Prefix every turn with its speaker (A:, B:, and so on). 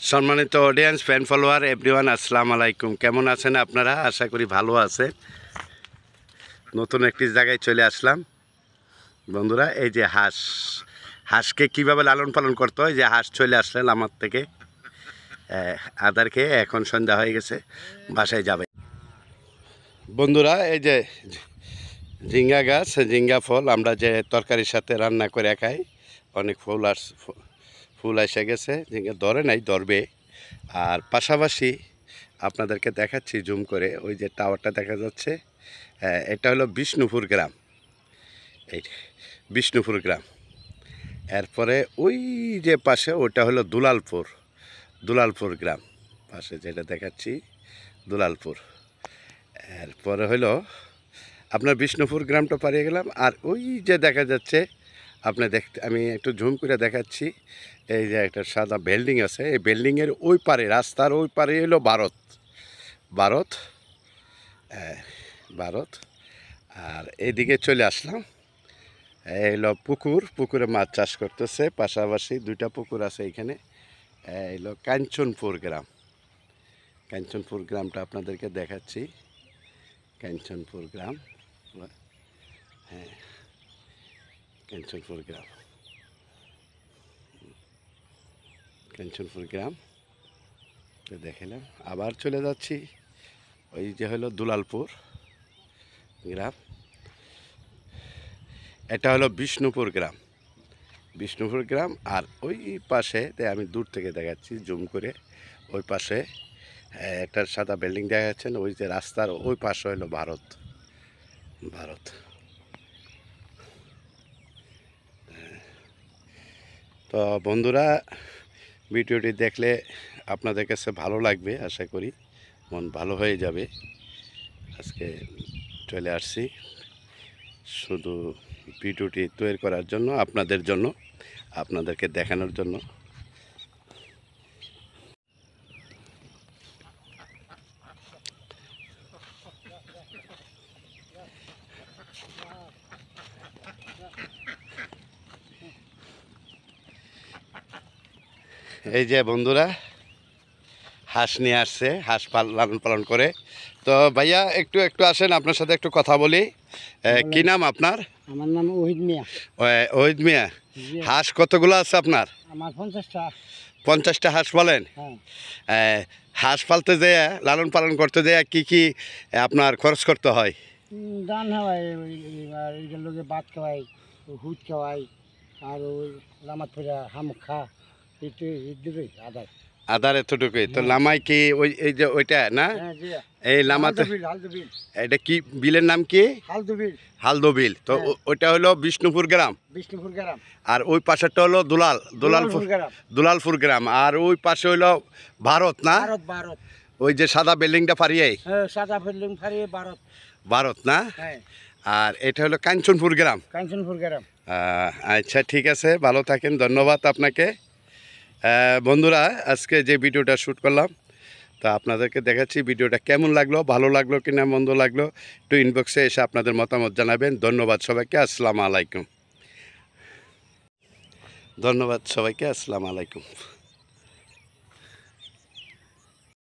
A: সম্মানিত audience, fan follower, everyone, আসসালামু আলাইকুম। কেমন আছেন আপনারা? আশা করি ভালো আছেন। নতুন একটি জায়গায় চলে আসলাম বন্ধুরা। এই যে হাঁসকে কীভাবে লালন পালন করতে হয়, যে হাঁস চলে আসলেন আমার থেকে আদার খেয়ে। এখন সন্ধ্যা হয়ে গেছে, বাসায় যাবে বন্ধুরা। এই যে ঝিঙ্গা গাছ, ঝিঙ্গা ফল আমরা যে তরকারির সাথে রান্না করে খাই, অনেক ফুল এসে গেছে। ঝিঙ্গা ধরে নাই, ধরবে। আর পাশাপাশি আপনাদেরকে দেখাচ্ছি জুম করে, ওই যে টাওয়ারটা দেখা যাচ্ছে, এটা হলো বিষ্ণুপুর গ্রাম। এই বিষ্ণুপুর গ্রাম। এরপরে ওই যে পাশে ওটা হলো দুলালপুর গ্রাম। পাশে যেটা দেখাচ্ছি দুলালপুর। এরপরে হলো আপনার বিষ্ণুপুর গ্রামটা পাড়িয়ে গেলাম। আর ওই যে দেখা যাচ্ছে, আমি একটু জুম করে দেখাচ্ছি, এই যে একটা সাদা বিল্ডিং আছে, এই বিল্ডিংয়ের ওই পারে, রাস্তার ওই পারে হলো ভারত। আর এইদিকে চলে আসলাম, এই হলো পুকুরে মাছ চাষ করতেছে। পাশাপাশি দুইটা পুকুর আছে এইখানে। এই হলো কাঞ্চনপুর গ্রামটা আপনাদেরকে দেখাচ্ছি। কাঞ্চনপুর গ্রাম, হ্যাঁ, কাঞ্চনপুর গ্রাম দেখালাম। আবার চলে যাচ্ছি, ওই যে হলো দুলালপুর গ্রাম। এটা হলো বিষ্ণুপুর গ্রাম। আর ওই পাশে আমি দূর থেকে দেখাচ্ছি জুম করে, ওই পাশে একটা সাদা বিল্ডিং দেখা যাচ্ছে। ওই যে রাস্তার ওই পাশে হলো ভারত। তো বন্ধুরা, ভিডিওটি দেখলে আপনাদের কাছে ভালো লাগবে, আশা করি মন ভালো হয়ে যাবে। আজকে চলে আসছি শুধু ভিডিওটি তৈরি করার জন্য, আপনাদেরকে দেখানোর জন্য। এই যে বন্ধুরা, হাঁস নিয়ে আসছে, হাঁস লালন পালন করে। তো ভাইয়া একটু আসেন, আপনার সাথে একটু কথা বলি। কি নাম আপনার?
B: আমার নাম ওহিদ মিয়া।
A: ওহিদ মিয়া। হাঁস কতগুলো আছে আপনার?
B: আমার 50টা।
A: 50টা হাঁস বলেন? হাঁস পালতে যেয়ে, লালন পালন করতে যেয়ে কি আপনার খরচ করতে হয়?
B: দান খাওয়াই, এইটার লোকে ভাত খাওয়াই, হুদ খাওয়াই, আর ওই লামাত ফেরা হামুক খা, এইটুকুই
A: আদার এতটুকুই তো। লামাই কি ওই এই যে ওইটা না? এই লামাতে এটা কি বিলের নাম কি? হালদো বিল। তো ওইটা হলো বিষ্ণুপুর গ্রাম। আর ওই পাশেরটা হলো দুলালপুর গ্রাম। আর ওই পাশে হইলো ভারত না? ওই যে সাদা বিল্ডিংটা ফারিয়ে, ভারত না? আর এটা হলো কাঞ্চনপুর গ্রাম। আচ্ছা, ঠিক আছে, ভালো থাকেন, ধন্যবাদ আপনাকে। বন্ধুরা, আজকে যে ভিডিওটা শ্যুট করলাম তা আপনাদেরকে দেখাচ্ছি। ভিডিওটা কেমন লাগলো, ভালো লাগলো কিনা মন্দ লাগলো, একটু ইনবক্সে এসে আপনাদের মতামত জানাবেন। ধন্যবাদ সবাইকে, আসসালামু আলাইকুম।